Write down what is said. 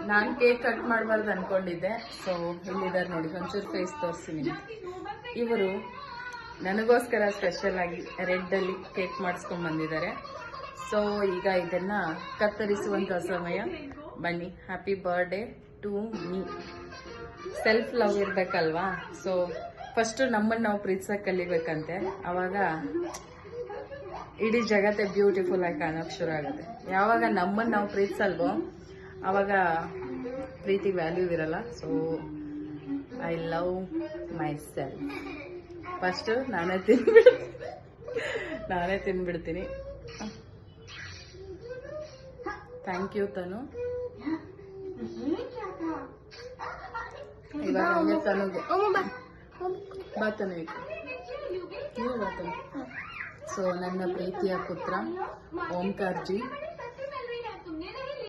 ನಾನು cake cut ಮಾಡಬಾರ್ದು ಅನ್ಕೊಂಡಿದ್ದೆ. ಸೊ ಇಲ್ಲಿದ್ದಾರೆ ನೋಡಿ, ಒಂಚೂರು ಫೇಸ್ ತೋರಿಸ್ತೀನಿ. ಇವರು ನನಗೋಸ್ಕರ ಸ್ಪೆಷಲ್ ಆಗಿ ರೆಡ್ಡಲ್ಲಿ ಕೇಕ್ ಮಾಡಿಸ್ಕೊಂಡು ಬಂದಿದ್ದಾರೆ. ಸೊ ಈಗ ಇದನ್ನು ಕತ್ತರಿಸುವಂಥ ಸಮಯ. ಬನ್ನಿ, happy birthday to me. Self love ಇರಬೇಕಲ್ವಾ? ಸೊ ಫಸ್ಟು ನಮ್ಮನ್ನು ನಾವು ಪ್ರೀತಿಸೋಕೆ ಕಲಿಬೇಕಂತೆ. ಆವಾಗ ಇಡೀ ಜಗತ್ತೇ ಬ್ಯೂಟಿಫುಲ್ ಆಗಿ ಕಾಣೋಕ್ಕೆ ಶುರು ಆಗುತ್ತೆ. ಯಾವಾಗ ನಮ್ಮನ್ನು ನಾವು ಪ್ರೀತಿಸಲ್ವೋ ಆವಾಗ ಪ್ರೀತಿ ವ್ಯಾಲ್ಯೂ ಇರಲ್ಲ. So I love my self. First ನಾನೇ ತಿನ್ಬಿಡ್ತೀನಿ. ಥ್ಯಾಂಕ್ ಯು ತನು. ಇವಾಗ ಹಂಗೆ ತನುಗೆ ಬಾತನು ನೀವು ಬಾತನು. ಸೊ ನನ್ನ ಪ್ರೀತಿಯ ಪುತ್ರ ಓಂಕಾರ್ಜಿ